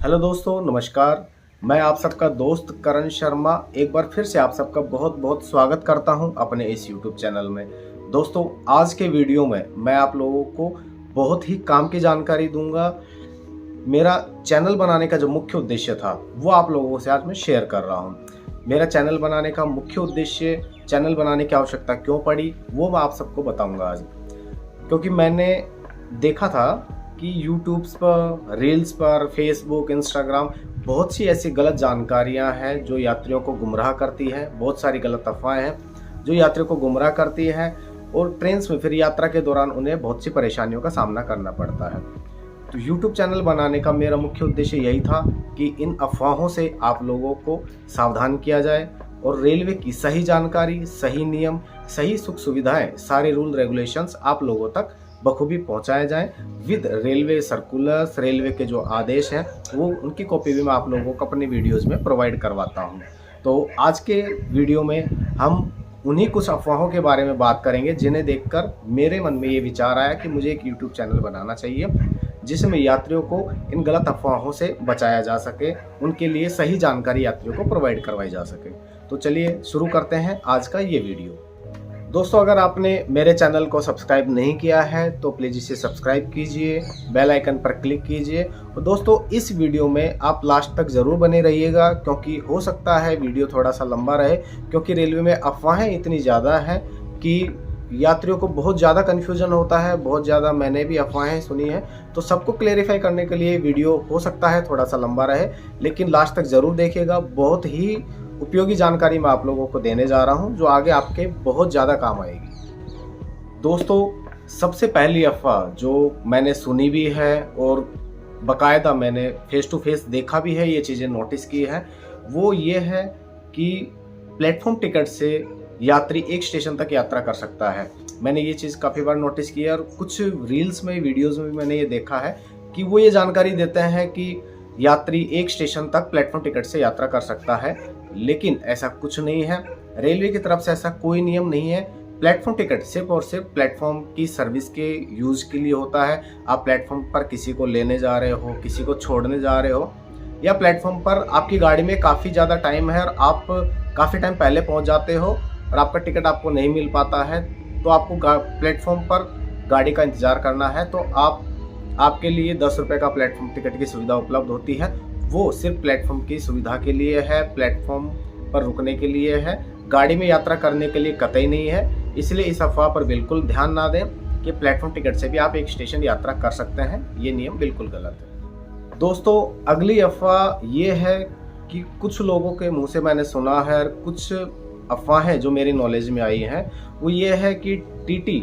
Hello दोस्तों, नमस्कार। मैं आप सबका दोस्त करण शर्मा एक बार फिर से आप सबका बहुत बहुत स्वागत करता हूं अपने इस YouTube चैनल में। दोस्तों, आज के वीडियो में मैं आप लोगों को बहुत ही काम की जानकारी दूंगा। मेरा चैनल बनाने का जो मुख्य उद्देश्य था वो आप लोगों से आज मैं शेयर कर रहा हूं। मेरा चैनल बनाने का मुख्य उद्देश्य, चैनल बनाने की आवश्यकता क्यों पड़ी, वो मैं आप सबको बताऊँगा आज। क्योंकि मैंने देखा था कि यूट्यूब्स पर, रील्स पर, फेसबुक, इंस्टाग्राम बहुत सी ऐसी गलत जानकारियां हैं जो यात्रियों को गुमराह करती है। बहुत सारी गलत अफवाहें हैं जो यात्रियों को गुमराह करती है और ट्रेन में फिर यात्रा के दौरान उन्हें बहुत सी परेशानियों का सामना करना पड़ता है। तो यूट्यूब चैनल बनाने का मेरा मुख्य उद्देश्य यही था कि इन अफवाहों से आप लोगों को सावधान किया जाए और रेलवे की सही जानकारी, सही नियम, सही सुख सुविधाएं, सारे रूल रेगुलेशंस आप लोगों तक बखूबी पहुंचाए जाएं विद रेलवे सर्कुलर्स। रेलवे के जो आदेश हैं वो उनकी कॉपी भी मैं आप लोगों को अपनी वीडियोस में प्रोवाइड करवाता हूं। तो आज के वीडियो में हम उन्हीं कुछ अफवाहों के बारे में बात करेंगे जिन्हें देखकर मेरे मन में ये विचार आया कि मुझे एक यूट्यूब चैनल बनाना चाहिए जिसमें यात्रियों को इन गलत अफवाहों से बचाया जा सके, उनके लिए सही जानकारी यात्रियों को प्रोवाइड करवाई जा सके। तो चलिए शुरू करते हैं आज का ये वीडियो। दोस्तों, अगर आपने मेरे चैनल को सब्सक्राइब नहीं किया है तो प्लीज़ इसे सब्सक्राइब कीजिए, बेल आइकन पर क्लिक कीजिए। और दोस्तों, इस वीडियो में आप लास्ट तक ज़रूर बने रहिएगा क्योंकि हो सकता है वीडियो थोड़ा सा लंबा रहे, क्योंकि रेलवे में अफवाहें इतनी ज़्यादा हैं कि यात्रियों को बहुत ज़्यादा कन्फ्यूजन होता है। बहुत ज़्यादा मैंने भी अफवाहें सुनी हैं, तो सबको क्लेरिफाई करने के लिए वीडियो हो सकता है थोड़ा सा लंबा रहे, लेकिन लास्ट तक ज़रूर देखिएगा। बहुत ही उपयोगी जानकारी मैं आप लोगों को देने जा रहा हूं जो आगे आपके बहुत ज़्यादा काम आएगी। दोस्तों, सबसे पहली अफवाह जो मैंने सुनी भी है और बाकायदा मैंने फेस टू फेस देखा भी है, ये चीज़ें नोटिस की है, वो ये है कि प्लेटफॉर्म टिकट से यात्री एक स्टेशन तक यात्रा कर सकता है। मैंने ये चीज़ काफ़ी बार नोटिस की है और कुछ रील्स में, वीडियोज़ में भी मैंने ये देखा है कि वो ये जानकारी देते हैं कि यात्री एक स्टेशन तक प्लेटफॉर्म टिकट से यात्रा कर सकता है, लेकिन ऐसा कुछ नहीं है। रेलवे की तरफ से ऐसा कोई नियम नहीं है। प्लेटफॉर्म टिकट सिर्फ और सिर्फ प्लेटफॉर्म की सर्विस के यूज के लिए होता है। आप प्लेटफॉर्म पर किसी को लेने जा रहे हो, किसी को छोड़ने जा रहे हो, या प्लेटफॉर्म पर आपकी गाड़ी में काफ़ी ज़्यादा टाइम है और आप काफ़ी टाइम पहले पहुंच जाते हो और आपका टिकट आपको नहीं मिल पाता है, तो आपको प्लेटफॉर्म पर गाड़ी का इंतज़ार करना है, तो आपके लिए 10 रुपये का प्लेटफॉर्म टिकट की सुविधा उपलब्ध होती है। वो सिर्फ प्लेटफॉर्म की सुविधा के लिए है, प्लेटफॉर्म पर रुकने के लिए है, गाड़ी में यात्रा करने के लिए कतई नहीं है। इसलिए इस अफवाह पर बिल्कुल ध्यान ना दें कि प्लेटफॉर्म टिकट से भी आप एक स्टेशन यात्रा कर सकते हैं। ये नियम बिल्कुल गलत है। दोस्तों, अगली अफवाह ये है कि कुछ लोगों के मुंह से मैंने सुना है, कुछ अफवाहें जो मेरी नॉलेज में आई हैं, वो ये है कि टीटी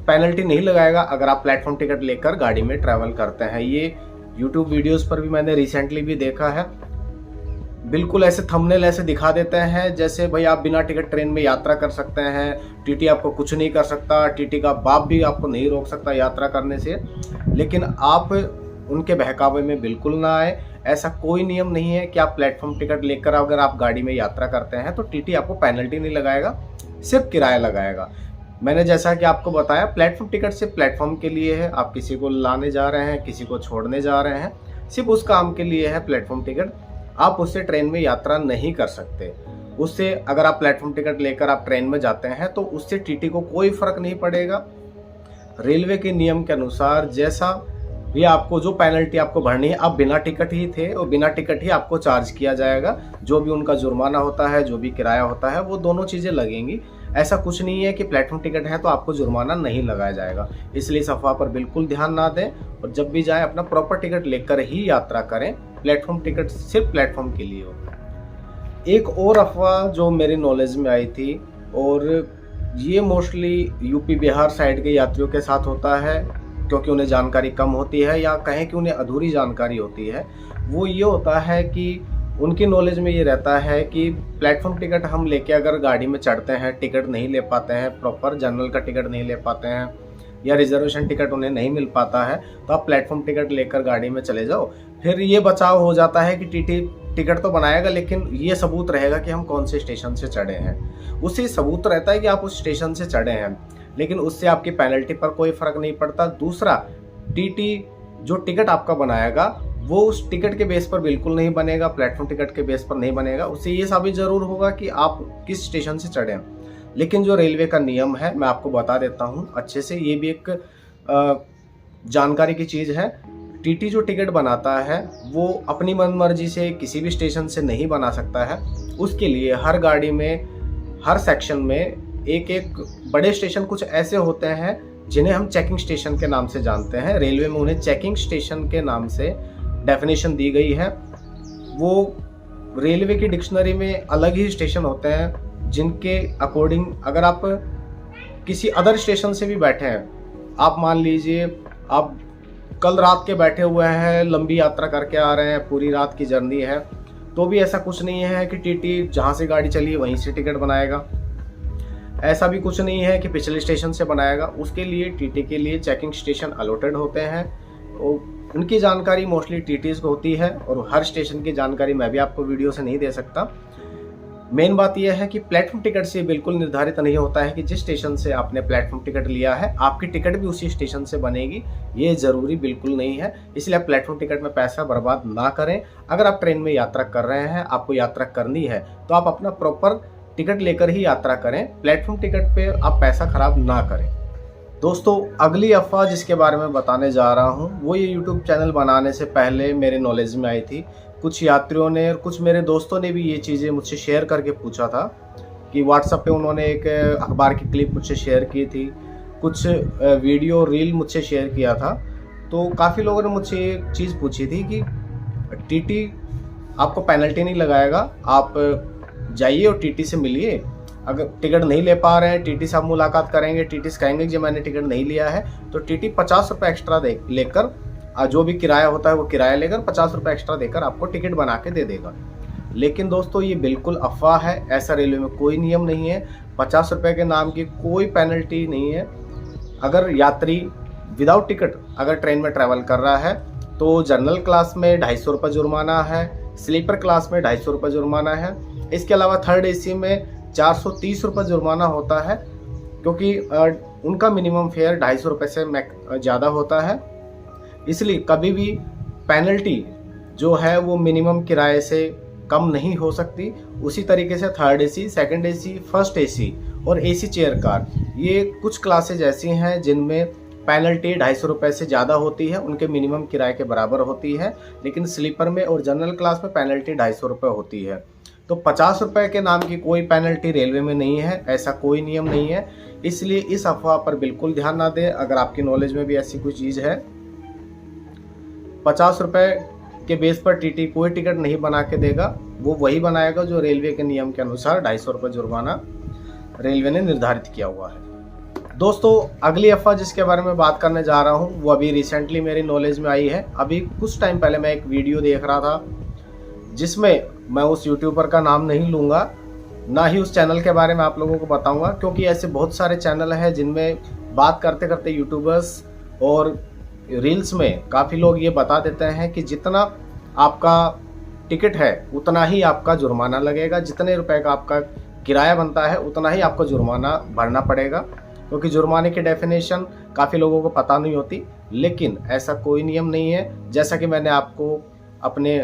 पेनल्टी नहीं लगाएगा अगर आप प्लेटफॉर्म टिकट लेकर गाड़ी में ट्रैवल करते हैं। ये यूट्यूब वीडियोस पर भी मैंने रिसेंटली भी देखा है। बिल्कुल ऐसे थंबनेल ऐसे दिखा देते हैं जैसे भाई आप बिना टिकट ट्रेन में यात्रा कर सकते हैं, टीटी आपको कुछ नहीं कर सकता, टीटी का बाप भी आपको नहीं रोक सकता यात्रा करने से। लेकिन आप उनके बहकावे में बिल्कुल ना आए। ऐसा कोई नियम नहीं है कि आप प्लेटफॉर्म टिकट लेकर अगर आप गाड़ी में यात्रा करते हैं तो टीटी आपको पेनल्टी नहीं लगाएगा, सिर्फ किराया लगाएगा। मैंने जैसा कि आपको बताया, प्लेटफॉर्म टिकट सिर्फ प्लेटफॉर्म के लिए है। आप किसी को लाने जा रहे हैं, किसी को छोड़ने जा रहे हैं, सिर्फ उस काम के लिए है प्लेटफॉर्म टिकट। आप उससे ट्रेन में यात्रा नहीं कर सकते। उससे अगर आप प्लेटफॉर्म टिकट लेकर आप ट्रेन में जाते हैं तो उससे टीटी को कोई फर्क नहीं पड़ेगा। रेलवे के नियम के अनुसार जैसा भी आपको जो पेनल्टी आपको भरनी है, आप बिना टिकट ही थे और बिना टिकट ही आपको चार्ज किया जाएगा। जो भी उनका जुर्माना होता है, जो भी किराया होता है, वो दोनों चीज़ें लगेंगी। ऐसा कुछ नहीं है कि प्लेटफॉर्म टिकट है तो आपको जुर्माना नहीं लगाया जाएगा। इसलिए इस अफवाह पर बिल्कुल ध्यान ना दें और जब भी जाएं अपना प्रॉपर टिकट लेकर ही यात्रा करें। प्लेटफॉर्म टिकट सिर्फ प्लेटफॉर्म के लिए होता है। एक और अफवाह जो मेरी नॉलेज में आई थी, और ये मोस्टली यूपी बिहार साइड के यात्रियों के साथ होता है क्योंकि उन्हें जानकारी कम होती है या कहें कि उन्हें अधूरी जानकारी होती है, वो ये होता है कि उनकी नॉलेज में ये रहता है कि प्लेटफॉर्म टिकट हम लेके अगर गाड़ी में चढ़ते हैं, टिकट नहीं ले पाते हैं, प्रॉपर जनरल का टिकट नहीं ले पाते हैं या रिजर्वेशन टिकट उन्हें नहीं मिल पाता है, तो आप प्लेटफॉर्म टिकट लेकर गाड़ी में चले जाओ। फिर ये बचाव हो जाता है कि टीटी टिकट तो बनाएगा, लेकिन ये सबूत रहेगा कि हम कौन से स्टेशन से चढ़े हैं। उससे सबूत रहता है कि आप उस स्टेशन से चढ़े हैं, लेकिन उससे आपकी पेनल्टी पर कोई फर्क नहीं पड़ता। दूसरा, टीटी जो टिकट आपका बनाएगा वो उस टिकट के बेस पर बिल्कुल नहीं बनेगा, प्लेटफॉर्म टिकट के बेस पर नहीं बनेगा। उससे ये साबित जरूर होगा कि आप किस स्टेशन से चढ़े हैं। लेकिन जो रेलवे का नियम है मैं आपको बता देता हूँ अच्छे से, ये भी एक जानकारी की चीज़ है। टीटी जो टिकट बनाता है वो अपनी मनमर्जी से किसी भी स्टेशन से नहीं बना सकता है। उसके लिए हर गाड़ी में, हर सेक्शन में एक एक बड़े स्टेशन कुछ ऐसे होते हैं जिन्हें हम चेकिंग स्टेशन के नाम से जानते हैं। रेलवे में उन्हें चेकिंग स्टेशन के नाम से डेफिनेशन दी गई है। वो रेलवे की डिक्शनरी में अलग ही स्टेशन होते हैं जिनके अकॉर्डिंग अगर आप किसी अदर स्टेशन से भी बैठे हैं, आप मान लीजिए आप कल रात के बैठे हुए हैं, लंबी यात्रा करके आ रहे हैं, पूरी रात की जर्नी है, तो भी ऐसा कुछ नहीं है कि टीटी जहाँ से गाड़ी चली वहीं से टिकट बनाएगा। ऐसा भी कुछ नहीं है कि पिछले स्टेशन से बनाएगा। उसके लिए टीटी के लिए चेकिंग स्टेशन अलॉटेड होते हैं। उनकी जानकारी मोस्टली टीटीज को होती है और हर स्टेशन की जानकारी मैं भी आपको वीडियो से नहीं दे सकता। मेन बात यह है कि प्लेटफॉर्म टिकट से बिल्कुल निर्धारित नहीं होता है कि जिस स्टेशन से आपने प्लेटफॉर्म टिकट लिया है आपकी टिकट भी उसी स्टेशन से बनेगी, ये ज़रूरी बिल्कुल नहीं है। इसलिए आप प्लेटफॉर्म टिकट में पैसा बर्बाद ना करें। अगर आप ट्रेन में यात्रा कर रहे हैं, आपको यात्रा करनी है, तो आप अपना प्रॉपर टिकट लेकर ही यात्रा करें। प्लेटफॉर्म टिकट पे आप पैसा खराब ना करें। दोस्तों, अगली अफवाह जिसके बारे में बताने जा रहा हूँ वो ये यूट्यूब चैनल बनाने से पहले मेरे नॉलेज में आई थी। कुछ यात्रियों ने और कुछ मेरे दोस्तों ने भी ये चीज़ें मुझसे शेयर करके पूछा था कि व्हाट्सएप पे उन्होंने एक अखबार की क्लिप मुझसे शेयर की थी, कुछ वीडियो रील मुझसे शेयर किया था। तो काफ़ी लोगों ने मुझसे एक चीज़ पूछी थी कि टीटी आपको पेनल्टी नहीं लगाएगा, आप जाइए और टीटी से मिलिए। अगर टिकट नहीं ले पा रहे हैं, टीटी से आप मुलाकात करेंगे, टीटी से कहेंगे कि मैंने टिकट नहीं लिया है, तो टीटी 50 रुपये एक्स्ट्रा लेकर, जो भी किराया होता है वो किराया लेकर 50 रुपये एक्स्ट्रा देकर आपको टिकट बना के दे देगा। लेकिन दोस्तों, ये बिल्कुल अफवाह है। ऐसा रेलवे में कोई नियम नहीं है। 50 रुपये के नाम की कोई पेनल्टी नहीं है। अगर यात्री विदाउट टिकट अगर ट्रेन में ट्रैवल कर रहा है तो जनरल क्लास में 250 रुपये जुर्माना है, स्लीपर क्लास में 250 रुपये जुर्माना है। इसके अलावा थर्ड एसी में 430 रुपये जुर्माना होता है, क्योंकि उनका मिनिमम फेयर 250 रुपये से ज़्यादा होता है। इसलिए कभी भी पेनल्टी जो है वो मिनिमम किराए से कम नहीं हो सकती। उसी तरीके से third AC, second AC, first AC और एसी चेयर कार, ये कुछ क्लासेज ऐसी हैं जिनमें पेनल्टी 250 रुपये से ज़्यादा होती है, उनके मिनिमम किराए के बराबर होती है। लेकिन स्लीपर में और जनरल क्लास में पेनल्टी 250 रुपये होती है। तो 50 रुपये के नाम की कोई पेनल्टी रेलवे में नहीं है, ऐसा कोई नियम नहीं है। इसलिए इस अफवाह पर बिल्कुल ध्यान ना दें। अगर आपकी नॉलेज में भी ऐसी कोई चीज़ है, 50 रुपये के बेस पर टीटी कोई टिकट नहीं बना के देगा। वो वही बनाएगा जो रेलवे के नियम के अनुसार 250 रुपये जुर्माना रेलवे ने निर्धारित किया हुआ है। दोस्तों, अगली अफवाह जिसके बारे में बात करने जा रहा हूँ वो अभी रिसेंटली मेरी नॉलेज में आई है। अभी कुछ टाइम पहले मैं एक वीडियो देख रहा था जिसमें मैं उस यूट्यूबर का नाम नहीं लूँगा, ना ही उस चैनल के बारे में आप लोगों को बताऊँगा, क्योंकि ऐसे बहुत सारे चैनल हैं जिनमें बात करते करते यूट्यूबर्स और रील्स में काफ़ी लोग ये बता देते हैं कि जितना आपका टिकट है उतना ही आपका जुर्माना लगेगा, जितने रुपए का आपका किराया बनता है उतना ही आपको जुर्माना भरना पड़ेगा। क्योंकि जुर्माने की डेफिनेशन काफ़ी लोगों को पता नहीं होती। लेकिन ऐसा कोई नियम नहीं है। जैसा कि मैंने आपको अपने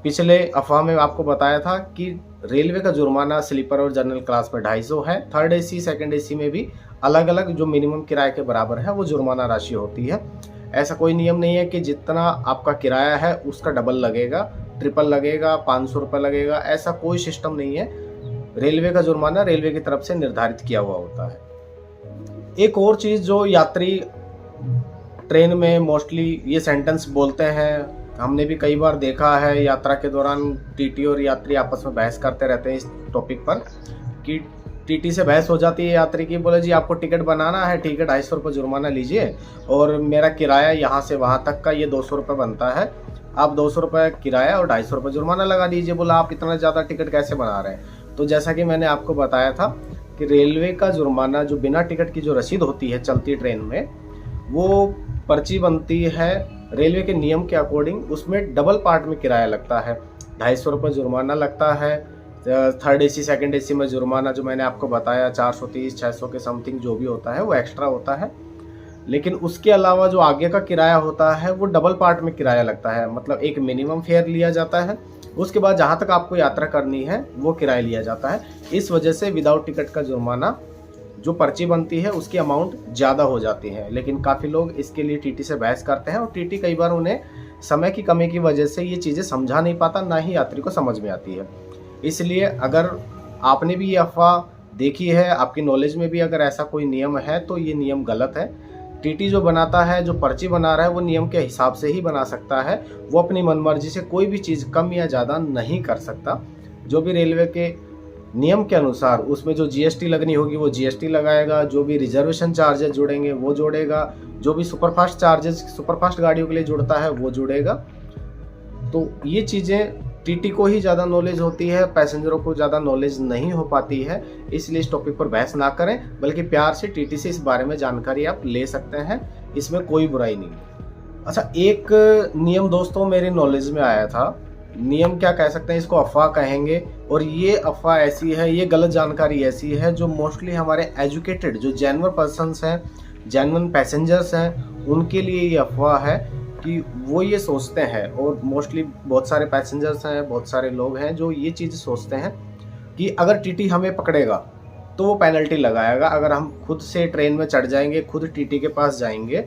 पिछले अफवाह में आपको बताया था कि रेलवे का जुर्माना स्लीपर और जनरल क्लास में 250 है, थर्ड एसी सेकंड एसी में भी अलग अलग जो मिनिमम किराए के बराबर है वो जुर्माना राशि होती है। ऐसा कोई नियम नहीं है कि जितना आपका किराया है उसका डबल लगेगा, ट्रिपल लगेगा, 500 रुपये लगेगा, ऐसा कोई सिस्टम नहीं है। रेलवे का जुर्माना रेलवे की तरफ से निर्धारित किया हुआ होता है। एक और चीज़ जो यात्री ट्रेन में मोस्टली ये सेंटेंस बोलते हैं, हमने भी कई बार देखा है यात्रा के दौरान टीटी और यात्री आपस में बहस करते रहते हैं इस टॉपिक पर, कि टीटी से बहस हो जाती है यात्री की, बोले जी आपको टिकट बनाना है, ठीक है 250 रुपये जुर्माना लीजिए और मेरा किराया यहाँ से वहाँ तक का ये 200 रुपये बनता है, आप 200 रुपये किराया और 250 रुपये जुर्माना लगा दीजिए। बोला आप इतना ज़्यादा टिकट कैसे बना रहे हैं? तो जैसा कि मैंने आपको बताया था कि रेलवे का जुर्माना जो बिना टिकट की जो रसीद होती है चलती ट्रेन में, वो पर्ची बनती है रेलवे के नियम के अकॉर्डिंग, उसमें डबल पार्ट में किराया लगता है। 250 रुपये जुर्माना लगता है। थर्ड एसी सेकंड एसी में जुर्माना जो मैंने आपको बताया 430 600 के समथिंग जो भी होता है वो एक्स्ट्रा होता है। लेकिन उसके अलावा जो आगे का किराया होता है वो डबल पार्ट में किराया लगता है। मतलब एक मिनिमम फेयर लिया जाता है, उसके बाद जहाँ तक आपको यात्रा करनी है वो किराया लिया जाता है। इस वजह से विदाउट टिकट का जुर्माना जो पर्ची बनती है उसकी अमाउंट ज़्यादा हो जाती है। लेकिन काफ़ी लोग इसके लिए टीटी से बहस करते हैं और टीटी कई बार उन्हें समय की कमी की वजह से ये चीज़ें समझा नहीं पाता, ना ही यात्री को समझ में आती है। इसलिए अगर आपने भी ये अफवाह देखी है, आपकी नॉलेज में भी अगर ऐसा कोई नियम है तो ये नियम गलत है। टीटी जो बनाता है, जो पर्ची बना रहा है, वो नियम के हिसाब से ही बना सकता है। वो अपनी मनमर्जी से कोई भी चीज़ कम या ज़्यादा नहीं कर सकता। जो भी रेलवे के नियम के अनुसार उसमें जो जीएसटी लगनी होगी वो जीएसटी लगाएगा, जो भी रिजर्वेशन चार्जेस जुड़ेंगे वो जोड़ेगा, जो भी सुपरफास्ट चार्जेस सुपरफास्ट गाड़ियों के लिए जुड़ता है वो जुड़ेगा। तो ये चीज़ें टीटी को ही ज़्यादा नॉलेज होती है, पैसेंजरों को ज़्यादा नॉलेज नहीं हो पाती है। इसलिए इस टॉपिक पर बहस ना करें, बल्कि प्यार से टीटी से इस बारे में जानकारी आप ले सकते हैं, इसमें कोई बुराई नहीं है। अच्छा, एक नियम दोस्तों मेरे नॉलेज में आया था। नियम क्या कह सकते हैं, इसको अफवाह कहेंगे। और ये अफवाह ऐसी है, ये गलत जानकारी ऐसी है जो मोस्टली हमारे एजुकेटेड जो जेन्युइन पर्सन्स हैं, जेन्युइन पैसेंजर्स हैं, उनके लिए ये अफवाह है कि वो ये सोचते हैं। और मोस्टली बहुत सारे पैसेंजर्स हैं, बहुत सारे लोग हैं जो ये चीज़ सोचते हैं कि अगर टीटी हमें पकड़ेगा तो वो पेनल्टी लगाएगा। अगर हम खुद से ट्रेन में चढ़ जाएंगे, खुद टीटी के पास जाएंगे,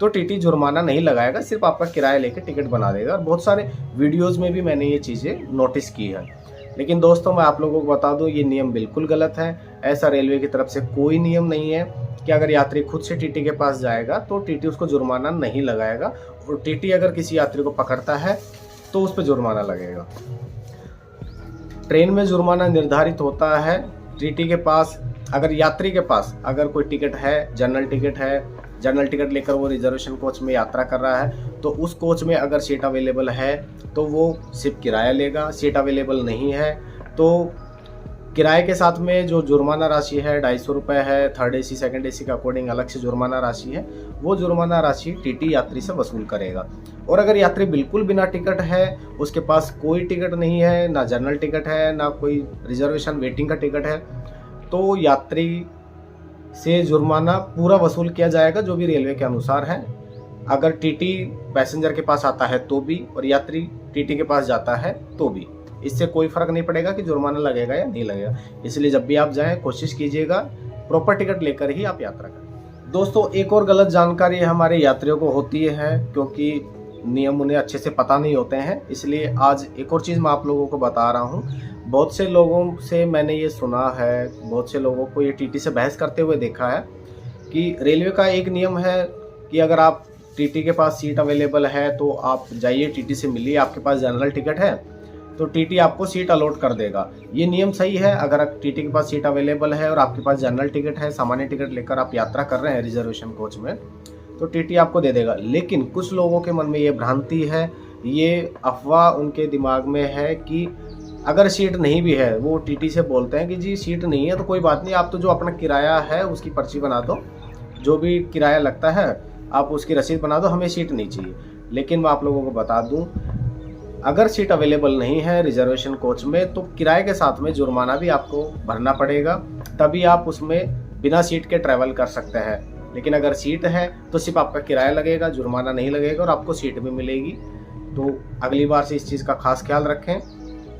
तो टीटी जुर्माना नहीं लगाएगा, सिर्फ आपका किराया लेके टिकट बना देगा। और बहुत सारे वीडियोज़ में भी मैंने ये चीज़ें नोटिस की है। लेकिन दोस्तों मैं आप लोगों को बता दूं, ये नियम बिल्कुल गलत है। ऐसा रेलवे की तरफ से कोई नियम नहीं है कि अगर यात्री खुद से टीटी के पास जाएगा तो टीटी उसको जुर्माना नहीं लगाएगा। और टीटी अगर किसी यात्री को पकड़ता है तो उस पर जुर्माना लगेगा। ट्रेन में जुर्माना निर्धारित होता है टीटी के पास। अगर यात्री के पास अगर कोई टिकट है, जनरल टिकट है, जनरल टिकट लेकर वो रिजर्वेशन कोच में यात्रा कर रहा है, तो उस कोच में अगर सीट अवेलेबल है तो वो सिर्फ किराया लेगा। सीट अवेलेबल नहीं है तो किराए के साथ में जो जुर्माना राशि है 250 रुपये है। थर्ड एसी सेकंड एसी के अकॉर्डिंग अलग से जुर्माना राशि है, वो जुर्माना राशि टीटी यात्री से वसूल करेगा। और अगर यात्री बिल्कुल बिना टिकट है, उसके पास कोई टिकट नहीं है, ना जनरल टिकट है, ना कोई रिजर्वेशन वेटिंग का टिकट है, तो यात्री से जुर्माना पूरा वसूल किया जाएगा जो भी रेलवे के अनुसार है। अगर टीटी पैसेंजर के पास आता है तो भी, और यात्री टीटी के पास जाता है तो भी, इससे कोई फर्क नहीं पड़ेगा कि जुर्माना लगेगा या नहीं लगेगा। इसलिए जब भी आप जाएं कोशिश कीजिएगा प्रॉपर टिकट लेकर ही आप यात्रा करें। दोस्तों एक और गलत जानकारी हमारे यात्रियों को होती है, क्योंकि नियम उन्हें अच्छे से पता नहीं होते हैं। इसलिए आज एक और चीज़ मैं आप लोगों को बता रहा हूँ। बहुत से लोगों से मैंने ये सुना है, बहुत से लोगों को ये टीटी से बहस करते हुए देखा है कि रेलवे का एक नियम है कि अगर आप टीटी के पास सीट अवेलेबल है तो आप जाइए टीटी से मिलिए, आपके पास जनरल टिकट है तो टीटी आपको सीट अलॉट कर देगा। ये नियम सही है। अगर टीटी के पास सीट अवेलेबल है और आपके पास जनरल टिकट है, सामान्य टिकट लेकर आप यात्रा कर रहे हैं रिजर्वेशन कोच में, तो टीटी आपको दे देगा। लेकिन कुछ लोगों के मन में ये भ्रांति है, ये अफवाह उनके दिमाग में है कि अगर सीट नहीं भी है, वो टीटी से बोलते हैं कि जी सीट नहीं है तो कोई बात नहीं, आप तो जो अपना किराया है उसकी पर्ची बना दो, जो भी किराया लगता है आप उसकी रसीद बना दो, हमें सीट नहीं चाहिए। लेकिन मैं आप लोगों को बता दूं, अगर सीट अवेलेबल नहीं है रिजर्वेशन कोच में तो किराए के साथ में जुर्माना भी आपको भरना पड़ेगा, तभी आप उसमें बिना सीट के ट्रैवल कर सकते हैं। लेकिन अगर सीट है तो सिर्फ आपका किराया लगेगा, जुर्माना नहीं लगेगा और आपको सीट भी मिलेगी। तो अगली बार से इस चीज़ का खास ख्याल रखें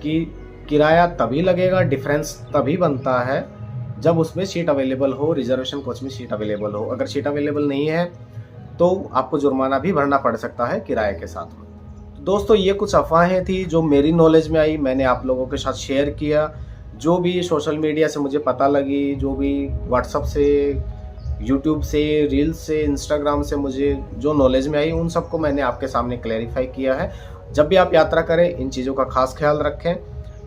कि किराया तभी लगेगा, डिफरेंस तभी बनता है जब उसमें सीट अवेलेबल हो, रिजर्वेशन कोच में सीट अवेलेबल हो। अगर सीट अवेलेबल नहीं है तो आपको जुर्माना भी भरना पड़ सकता है किराए के साथ में। दोस्तों ये कुछ अफवाहें थी जो मेरी नॉलेज में आई, मैंने आप लोगों के साथ शेयर किया। जो भी सोशल मीडिया से मुझे पता लगी, जो भी व्हाट्सएप से, यूट्यूब से, रील्स से, इंस्टाग्राम से मुझे जो नॉलेज में आई, उन सबको मैंने आपके सामने क्लैरिफाई किया है। जब भी आप यात्रा करें इन चीज़ों का खास ख्याल रखें।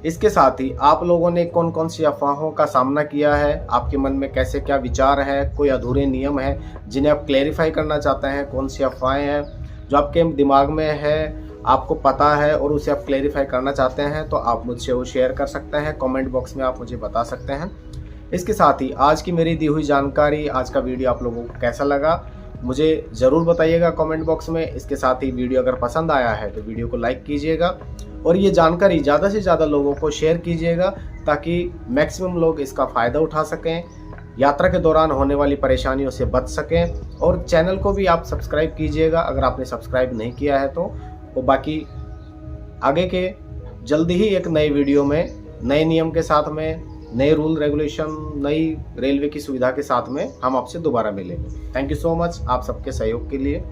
इसके साथ ही आप लोगों ने कौन कौन सी अफवाहों का सामना किया है, आपके मन में कैसे क्या विचार है, कोई अधूरे नियम है जिन्हें आप क्लैरिफाई करना चाहते हैं, कौन सी अफवाहें हैं जो आपके दिमाग में है, आपको पता है और उसे आप क्लैरिफाई करना चाहते हैं, तो आप मुझसे वो शेयर कर सकते हैं। कमेंट बॉक्स में आप मुझे बता सकते हैं। इसके साथ ही आज की मेरी दी हुई जानकारी, आज का वीडियो आप लोगों को कैसा लगा मुझे ज़रूर बताइएगा कमेंट बॉक्स में। इसके साथ ही वीडियो अगर पसंद आया है तो वीडियो को लाइक कीजिएगा और ये जानकारी ज़्यादा से ज़्यादा लोगों को शेयर कीजिएगा ताकि मैक्सिमम लोग इसका फ़ायदा उठा सकें। यात्रा के दौरान होने वाली परेशानियों से बच सकें। और चैनल को भी आप सब्सक्राइब कीजिएगा अगर आपने सब्सक्राइब नहीं किया है तो बाकी आगे के जल्दी ही एक नए वीडियो में नए नियम के साथ में, नए रूल रेगुलेशन, नई रेलवे की सुविधा के साथ में हम आपसे दोबारा मिलेंगे। थैंक यू सो मच आप सबके सहयोग के लिए।